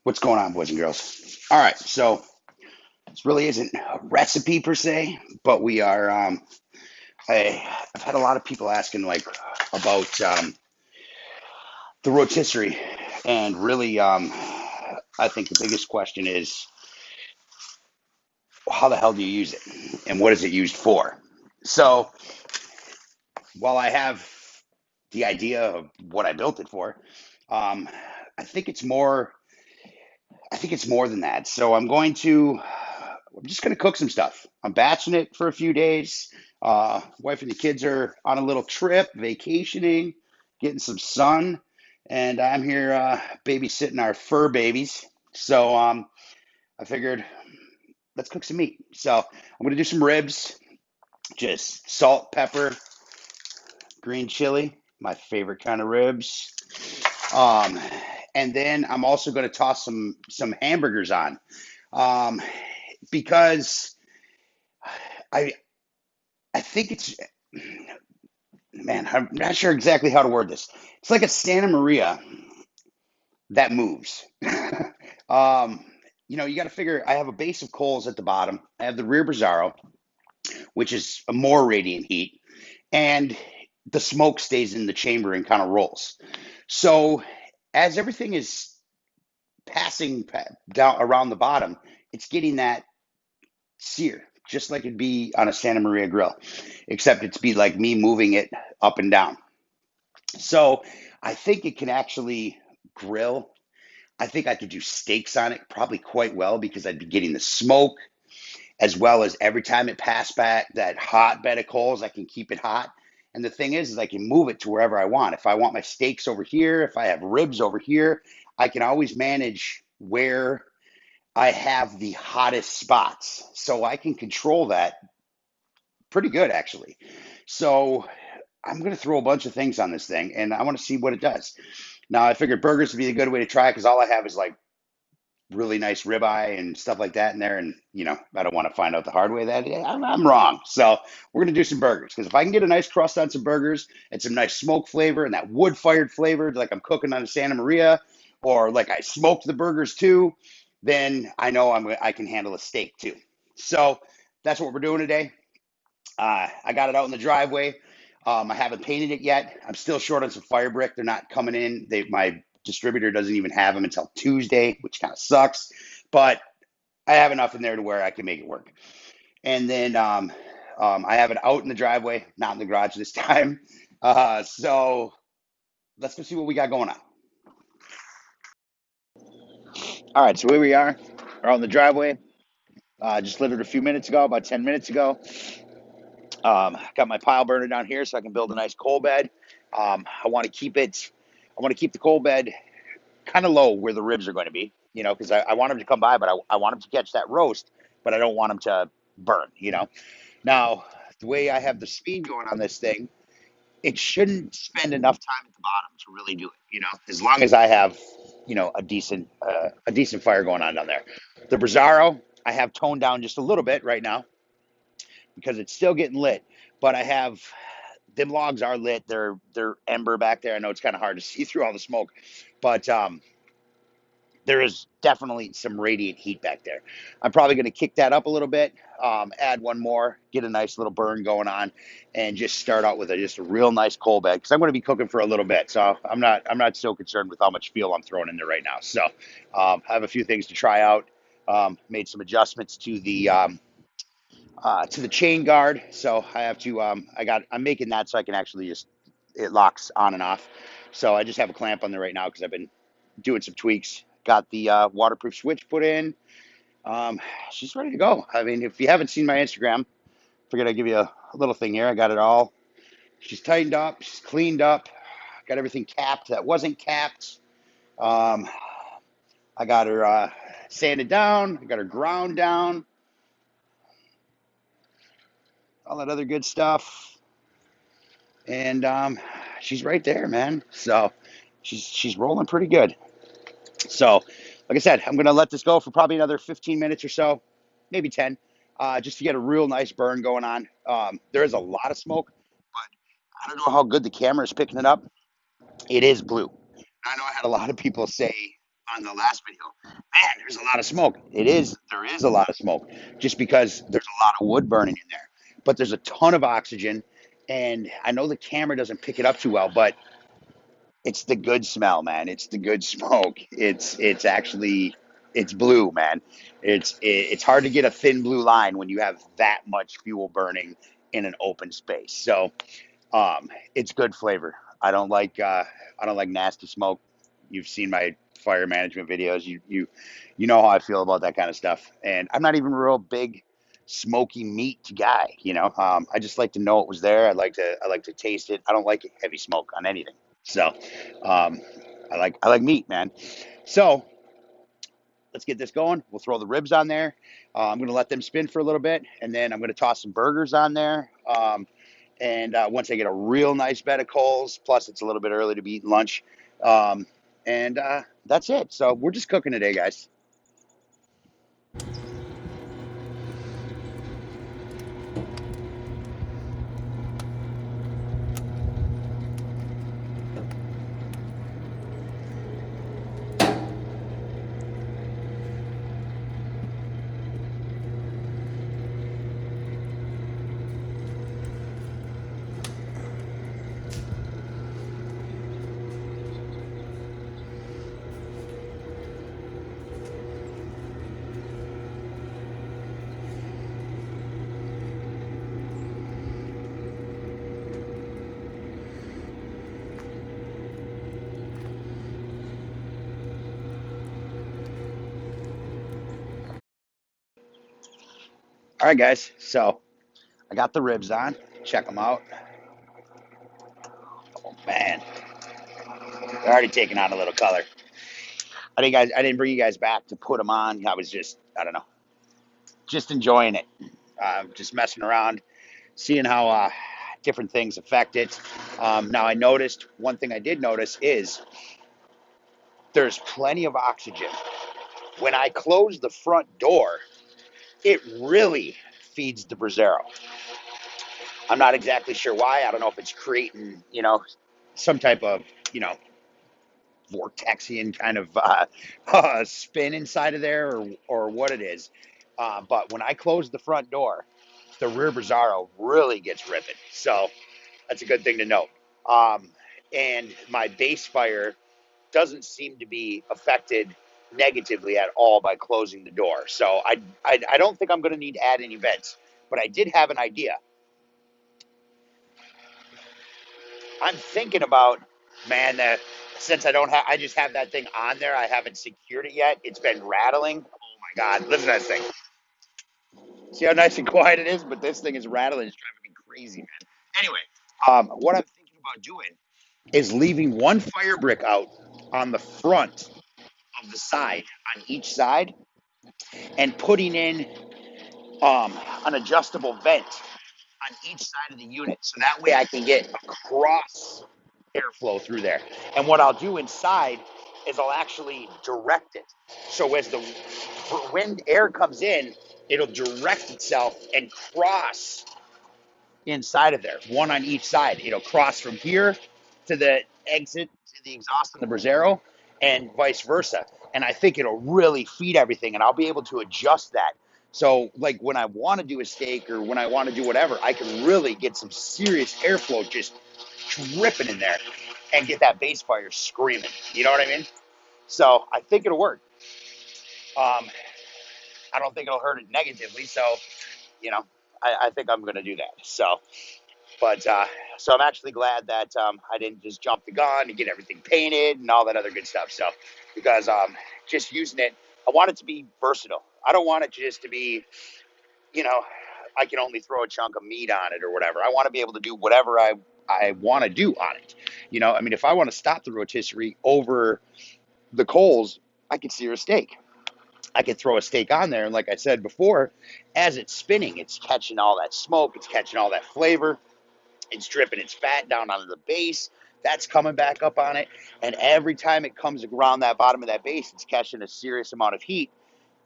What's going on, boys and girls? All right, so this really isn't a recipe per se, but we are. I've had a lot of people asking like about the rotisserie, and really, I think the biggest question is how the hell do you use it, and what is it used for? So while I have the idea of what I built it for, um, I think it's more. I think it's more than that. So I'm just going to cook some stuff. I'm batching it for a few days. Wife and the kids are on a little trip, vacationing, getting some sun, and I'm here babysitting our fur babies. So I figured let's cook some meat. So I'm going to do some ribs, just salt, pepper, green chili, my favorite kind of ribs. Um, and then I'm also going to toss some hamburgers on um, because I I think it's man, I'm not sure exactly how to word this. It's like a Santa Maria that moves. um, you got to figure. I have a base of coals at the bottom. I have the rear brazzaro, which is a more radiant heat, and the smoke stays in the chamber and kind of rolls. So as everything is passing down around the bottom, it's getting that sear, just like it'd be on a Santa Maria grill, except it's be like me moving it up and down. So I think it can actually grill. I think I could do steaks on it probably quite well because I'd be getting the smoke as well as every time it passed back that hot bed of coals, I can keep it hot. And the thing is I can move it to wherever I want. If I want my steaks over here, if I have ribs over here, I can always manage where I have the hottest spots. So I can control that pretty good, actually. So I'm going to throw a bunch of things on this thing and I want to see what it does. Now, I figured burgers would be a good way to try because all I have is like really nice ribeye and stuff like that in there. And, I don't want to find out the hard way that I'm wrong. So we're going to do some burgers because if I can get a nice crust on some burgers and some nice smoke flavor and that wood fired flavor, like I'm cooking on a Santa Maria or like I smoked the burgers too, then I know I can handle a steak too. So that's what we're doing today. I got it out in the driveway. I haven't painted it yet. I'm still short on some fire brick. They're not coming in. My distributor doesn't even have them until Tuesday, which kind of sucks. But I have enough in there to where I can make it work. And then I have it out in the driveway, not in the garage this time. So let's go see what we got going on. All right, so here we are. We're out in the driveway. Just lit it a few minutes ago, about 10 minutes ago. Got my pile burner down here so I can build a nice coal bed. I want to keep it. I want to keep the coal bed kind of low where the ribs are going to be, because I want them to come by, but I want them to catch that roast, but I don't want them to burn. Now, the way I have the speed going on this thing, it shouldn't spend enough time at the bottom to really do it. As long as I have, a decent fire going on down there. The Brazzaro, I have toned down just a little bit right now because it's still getting lit, but I have them logs are lit. They're ember back there. I know it's kind of hard to see through all the smoke, but there is definitely some radiant heat back there. I'm probably going to kick that up a little bit, add one more, get a nice little burn going on, and just start out with just a real nice coal bed because I'm going to be cooking for a little bit. So I'm not so concerned with how much fuel I'm throwing in there right now. So I have a few things to try out. Made some adjustments to the chain guard. So I have to I'm making that so I can actually just it locks on and off. So I just have a clamp on there right now because I've been doing some tweaks. Got the waterproof switch put in. Um, she's ready to go. I mean, if you haven't seen my Instagram, figured I'd give you a little thing here. I got it all. She's tightened up. She's cleaned up. Got everything capped that wasn't capped. Um, I got her sanded down. I got her ground down. All that other good stuff. And she's right there, man. So she's rolling pretty good. So, like I said, I'm gonna let this go for probably another 15 minutes or so, maybe 10, just to get a real nice burn going on. There is a lot of smoke, but I don't know how good the camera is picking it up. It is blue. I know I had a lot of people say on the last video. Man, there's a lot of smoke. There is a lot of smoke just because there's a lot of wood burning in there. But there's a ton of oxygen. And I know the camera doesn't pick it up too well, but it's the good smell, man. It's the good smoke. It's actually it's blue, man. It's hard to get a thin blue line when you have that much fuel burning in an open space. So it's good flavor. I don't like nasty smoke. You've seen my fire management videos. You know how I feel about that kind of stuff. And I'm not even a real big smoky meat guy. I just like to know it was there. I like to taste it. I don't like heavy smoke on anything. So um, I like meat, man. So let's get this going. We'll throw the ribs on there. I'm going to let them spin for a little bit, and then I'm going to toss some burgers on there. And once I get a real nice bed of coals, plus it's a little bit early to be eating lunch, um, and that's it. So we're just cooking today, guys. All right, guys. So I got the ribs on. Check them out. Oh man, they're already taking on a little color. I didn't bring you guys back to put them on. I was just, I don't know, just enjoying it, just messing around, seeing how different things affect it. Now, I noticed one thing I did notice is there's plenty of oxygen. When I close the front door, it really feeds the Brasero. I'm not exactly sure why. I don't know if it's creating, some type of, you know, vortexian kind of spin inside of there or what it is. But when I close the front door, the rear Brasero really gets ripping. So that's a good thing to note. Um, and my base fire doesn't seem to be affected negatively at all by closing the door. So I don't think I'm going to need to add any vents. But I did have an idea. I'm thinking about, man, that since I just have that thing on there, I haven't secured it yet. It's been rattling. Oh my God, listen to that thing. See how nice and quiet it is, but this thing is rattling. It's driving me crazy, man. Anyway, what I'm thinking about doing is leaving one fire brick out on the front of the side, on each side, and putting in an adjustable vent on each side of the unit. So that way I can get a cross airflow through there. And what I'll do inside is I'll actually direct it. So as the wind air comes in, it'll direct itself and cross inside of there, one on each side. It'll cross from here to the exit to the exhaust of the Brasero and vice versa. And I think it'll really feed everything and I'll be able to adjust that. So like when I want to do a steak or when I want to do whatever, I can really get some serious airflow just dripping in there and get that base fire screaming. You know what I mean? So I think it'll work. Um, I don't think it'll hurt it negatively. So, you know, I think I'm going to do that. So I'm actually glad that I didn't just jump the gun and get everything painted and all that other good stuff. So because just using it, I want it to be versatile. I don't want it just to be, you know, I can only throw a chunk of meat on it or whatever. I want to be able to do whatever I want to do on it. I mean, if I want to stop the rotisserie over the coals, I could sear a steak. I could throw a steak on there. And like I said before, as it's spinning, it's catching all that smoke, it's catching all that flavor. It's dripping its fat down onto the base. That's coming back up on it. And every time it comes around that bottom of that base, it's catching a serious amount of heat,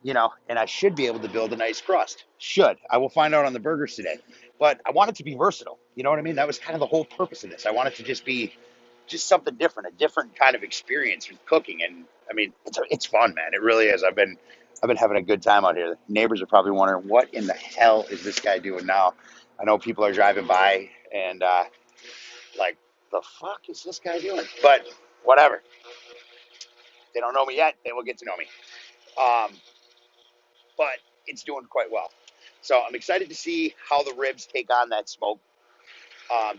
and I should be able to build a nice crust. Should. I will find out on the burgers today. But I want it to be versatile. You know what I mean? That was kind of the whole purpose of this. I want it to just be just something different, a different kind of experience with cooking. And I mean, it's fun, man. It really is. I've been having a good time out here. The neighbors are probably wondering what in the hell is this guy doing now. I know people are driving by and like, the fuck is this guy doing? But whatever. They don't know me yet. They will get to know me. Um, but it's doing quite well. So I'm excited to see how the ribs take on that smoke.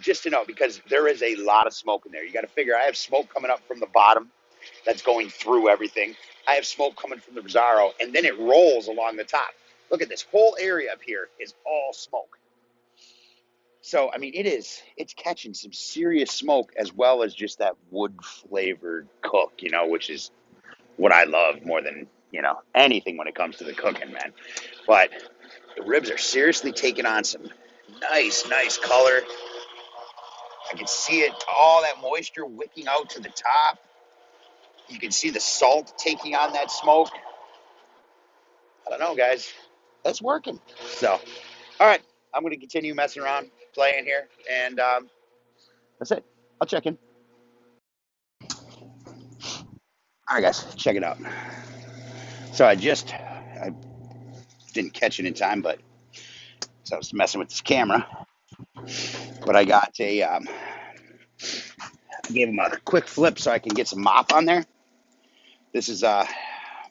Just to know, because there is a lot of smoke in there. You got to figure I have smoke coming up from the bottom that's going through everything. I have smoke coming from the Rosario, and then it rolls along the top. Look at this whole area up here is all smoke. So, I mean, it's catching some serious smoke as well as just that wood flavored cook, which is what I love more than, anything when it comes to the cooking, man. But the ribs are seriously taking on some nice color. I can see it, all that moisture wicking out to the top. You can see the salt taking on that smoke. I don't know, guys. That's working. So, all right, I'm going to continue messing around, playing here, and that's it. I'll check in. All right, guys, check it out. So I didn't catch it in time, but so I was messing with this camera. But I got I gave him a quick flip so I can get some mop on there. This is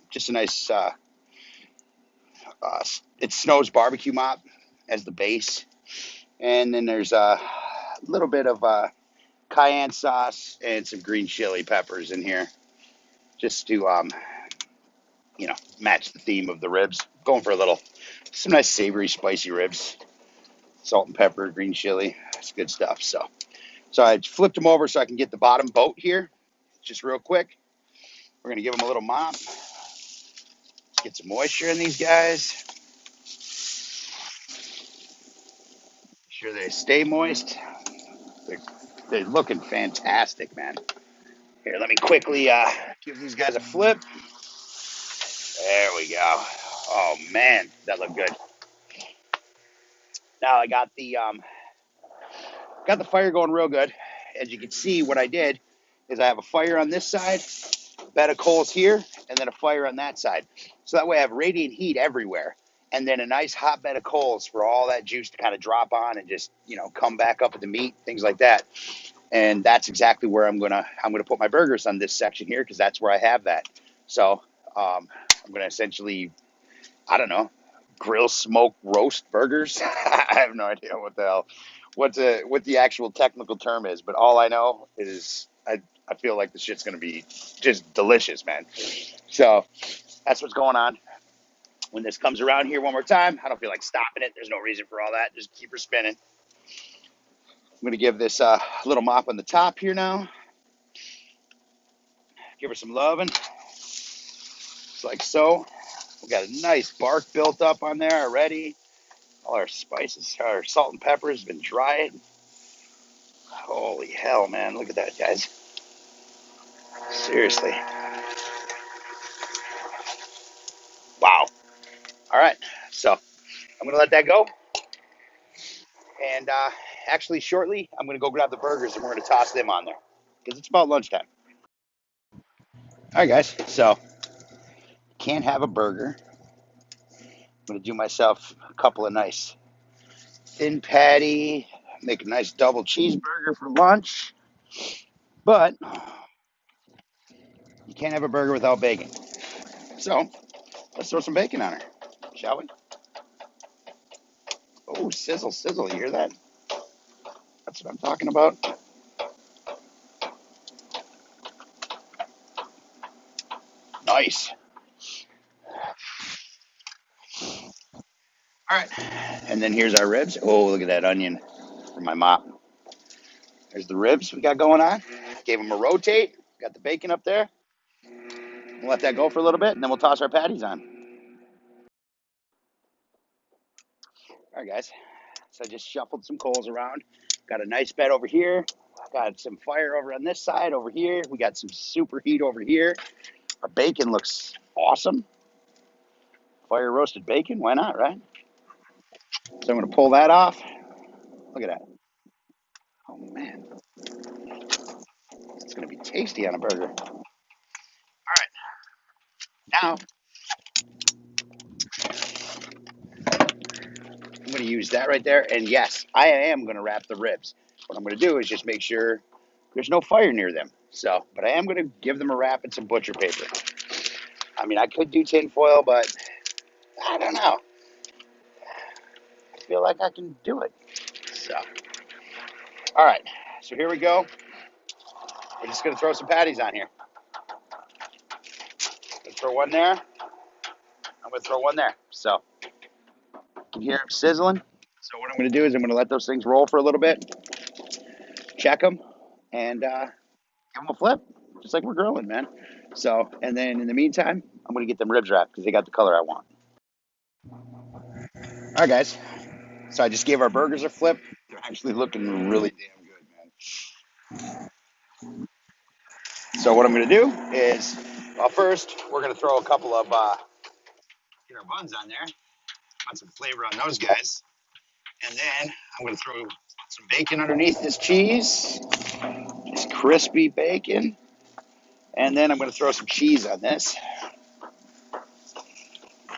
just a nice, it's Snow's barbecue mop as the base. And then there's a little bit of cayenne sauce and some green chili peppers in here just to, match the theme of the ribs. Going for some nice savory, spicy ribs. Salt and pepper, green chili. It's good stuff. So I flipped them over so I can get the bottom boat here just real quick. We're going to give them a little mop. Get some moisture in these guys. Make sure they stay moist. They're, they're looking fantastic, man. Here, let me quickly give these guys a flip. There we go. Oh, man, that looked good. Now I got the fire going real good. As you can see, what I did is I have a fire on this side, a bed of coals here, and then a fire on that side. So that way I have radiant heat everywhere. And then a nice hot bed of coals for all that juice to kind of drop on and just, come back up with the meat, things like that. And that's exactly where I'm gonna put my burgers on this section here because that's where I have that. So I'm gonna essentially, I don't know, grill, smoke, roast burgers. I have no idea what the actual technical term is, but all I know is I feel like the shit's gonna be just delicious, man. So that's what's going on. When this comes around here one more time, I don't feel like stopping it. There's no reason for all that. Just keep her spinning. I'm gonna give this a little mop on the top here now. Give her some loving, just like so. We got a nice bark built up on there already. All our spices, our salt and pepper has been dried. Holy hell, man. Look at that, guys. Seriously. Wow. All right. So I'm going to let that go. And actually, shortly, I'm going to go grab the burgers and we're going to toss them on there because it's about lunchtime. All right, guys. So can't have a burger. I'm going to do myself a couple of nice thin patty, make a nice double cheeseburger for lunch. But you can't have a burger without bacon. So let's throw some bacon on her, shall we? Oh, sizzle, sizzle. You hear that? That's what I'm talking about. Nice. All right. And then here's our ribs. Oh, look at that onion from my mop. There's the ribs we got going on. Gave them a rotate. Got the bacon up there. We'll let that go for a little bit, and then we'll toss our patties on. All right, guys. So I just shuffled some coals around. Got a nice bed over here. Got some fire over on this side over here. We got some super heat over here. Our bacon looks awesome. Fire roasted bacon. Why not, right? So I'm going to pull that off. Look at that. Oh, man. It's going to be tasty on a burger. All right. now I'm going to use that right there. And yes, I am going to wrap the ribs. What I'm going to do is just make sure there's no fire near them. So, but I am going to give them a wrap in some butcher paper. I mean, I could do tin foil, but I don't know. I feel like I can do it. So, all right. So here we go. We're just going to throw some patties on here. I'm going to throw one there. I'm going to throw one there. So you can hear them sizzling. So what I'm going to do is I'm going to let those things roll for a little bit, check them, and give them a flip, just like we're grilling, man. So, and then in the meantime, I'm going to get them ribs wrapped because they got the color I want. All right, guys. So I just gave our burgers a flip. They're actually looking really damn good, man. So what I'm going to do is, well, first we're going to throw a couple of get our buns on there. Want some flavor on those guys, and then I'm going to throw some bacon underneath this cheese, just crispy bacon, and then I'm going to throw some cheese on this.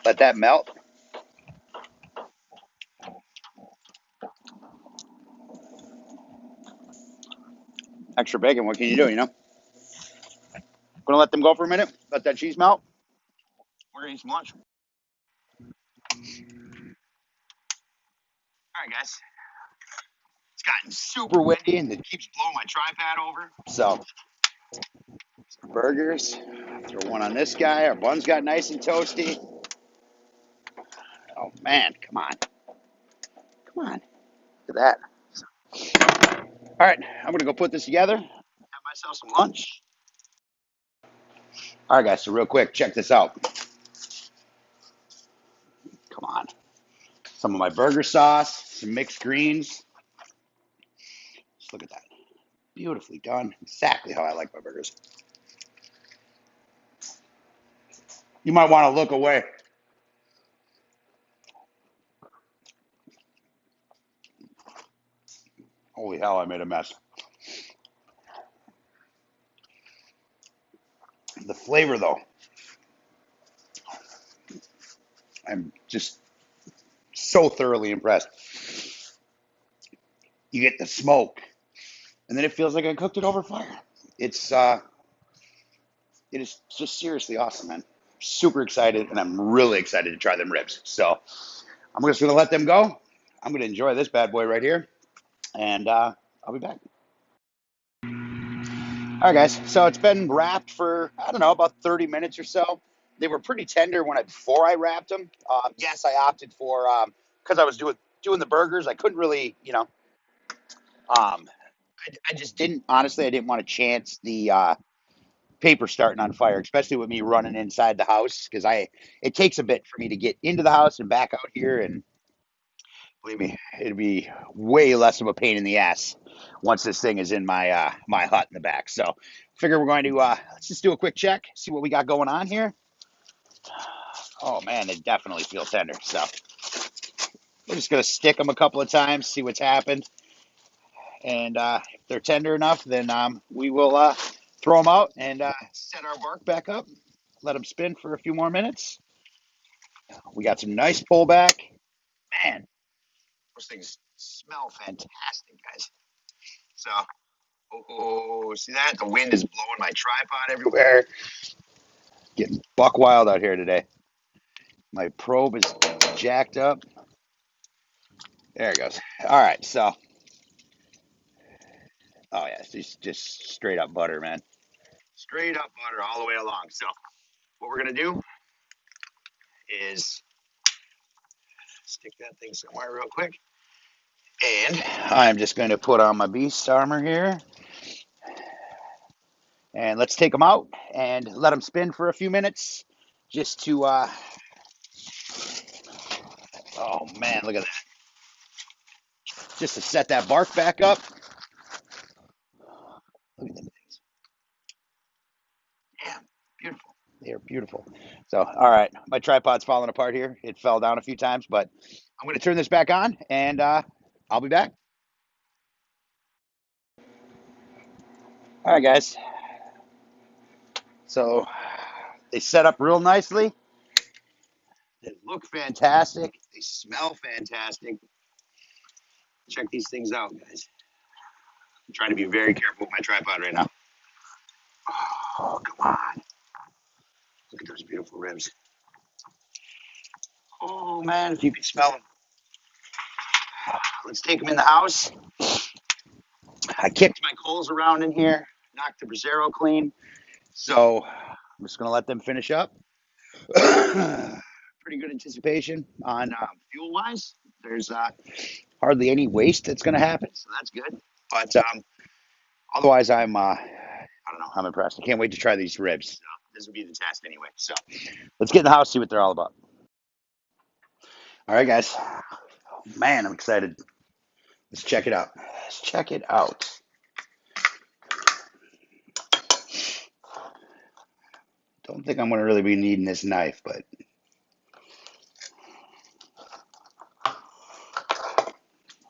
Let that melt. Extra bacon. What can you do? You know. Going to let them go for a minute. Let that cheese melt. We're going to eat some lunch. All right, guys. It's gotten super windy and it keeps blowing my tripod over. So, burgers. Throw one on this guy. Our buns got nice and toasty. Oh, man. Come on. Come on. Look at that. All right. I'm going to go put this together. Have myself some lunch. All right, guys. So, real quick, check this out. Come on. Some of my burger sauce, some mixed greens. Just look at that. Beautifully done. Exactly how I like my burgers. You might want to look away. Holy hell, I made a mess. The flavor, though, I'm just so thoroughly impressed. You get the smoke, and then it feels like I cooked it over fire. It's it is just seriously awesome, man. Super excited, and I'm really excited to try them ribs. So I'm just gonna let them go. I'm gonna enjoy this bad boy right here, and I'll be back. All right, guys. So it's been wrapped for I don't know about 30 minutes or so. They were pretty tender before I wrapped them. Yes, I opted for because I was doing the burgers. I couldn't really, um, I just didn't honestly. I didn't want to chance the paper starting on fire, especially with me running inside the house because it takes a bit for me to get into the house and back out here, and believe me, it'd be way less of a pain in the ass once this thing is in my hut in the back. So, figure we're going to let's just do a quick check, see what we got going on here. Oh man, they definitely feel tender. So we're just gonna stick them a couple of times, see what's happened, and if they're tender enough, then we will throw them out and set our bark back up. Let them spin for a few more minutes. We got some nice pullback. Man, those things smell fantastic, guys. So, oh, see that? The wind is blowing my tripod everywhere. Getting buck wild out here today. My probe is jacked up. There it goes. All right, so, oh yeah, it's just straight up butter, man. Straight up butter all the way along. So, what we're gonna do is stick that thing somewhere real quick. And I'm just going to put on my beast armor here. And let's take them out and let them spin for a few minutes just to, oh man, look at that. Just to set that bark back up. Look at them things. Yeah, beautiful. They are beautiful. So, all right, my tripod's falling apart here. It fell down a few times, but I'm going to turn this back on and I'll be back. All right, guys. So They set up real nicely. They look fantastic. They smell fantastic. Check these things out, guys. I'm trying to be very careful with my tripod right now. Oh, come on. Look at those beautiful ribs. Oh, man, if you could smell them. Let's take them in the house. I kicked my coals around in here, knocked the Bracero clean. So I'm just going to let them finish up. Pretty good anticipation on fuel wise. There's hardly any waste that's going to happen, so that's good. But otherwise, I don't know, I'm impressed. I can't wait to try these ribs. So this will be the test anyway. So let's get in the house, see what they're all about. All right, guys. Man, I'm excited. Let's check it out. Let's check it out. Don't think I'm going to really be needing this knife, but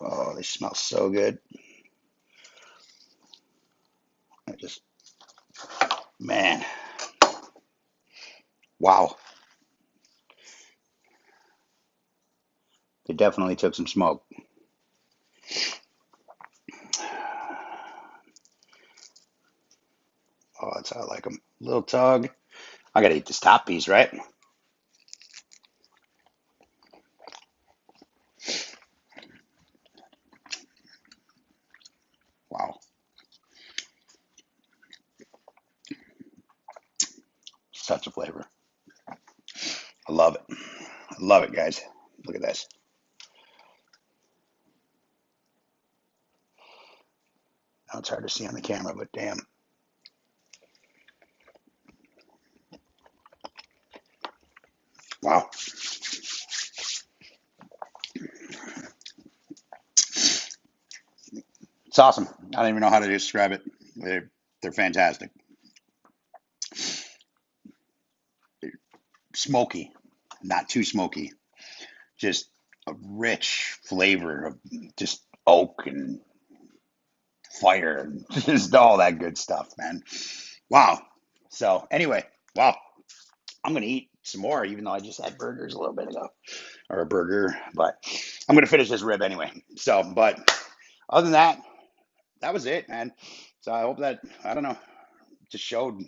oh, they smell so good. I just, man, wow. They definitely took some smoke. Oh, that's how I like them. Little tug. I got to eat this top piece, right? Wow. Such a flavor. I love it. I love it, guys. Look at this. Now it's hard to see on the camera, but damn. Wow. It's awesome. I don't even know how to describe it. They're fantastic. They're smoky, not too smoky. Just a rich flavor of just oak and fire and just all that good stuff, man. Wow. So anyway, wow. I'm gonna eat some more, even though I just had burgers a little bit ago, or a burger. But I'm gonna finish this rib anyway. So, but other than that, that was it, man. So I hope that I don't know, just showed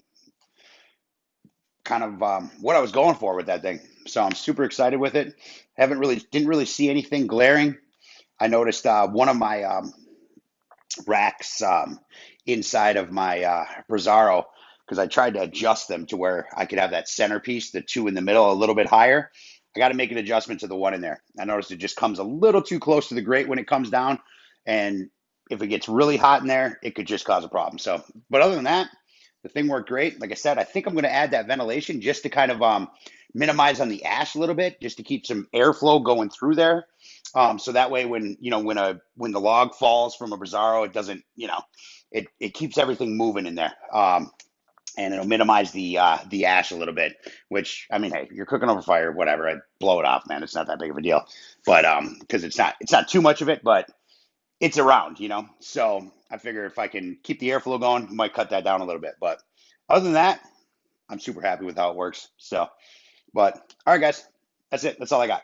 kind of what I was going for with that thing. So I'm super excited with it. Haven't really didn't really see anything glaring. I noticed one of my racks inside of my Brazzaro because I tried to adjust them to where I could have that centerpiece, the two in the middle, a little bit higher. I got to make an adjustment to the one in there. I noticed it just comes a little too close to the grate when it comes down, and if it gets really hot in there, it could just cause a problem. So, but other than that, the thing worked great. Like I said, I think I'm going to add that ventilation just to kind of minimize on the ash a little bit, just to keep some airflow going through there. So that way, when when the log falls from a Brazzaro, it doesn't it keeps everything moving in there. And it'll minimize the ash a little bit. Which I mean, hey, you're cooking over fire, whatever. I blow it off, man. It's not that big of a deal. But because it's not too much of it, but it's around. So I figure if I can keep the airflow going, I might cut that down a little bit. But other than that, I'm super happy with how it works. So, but all right, guys, that's it. That's all I got.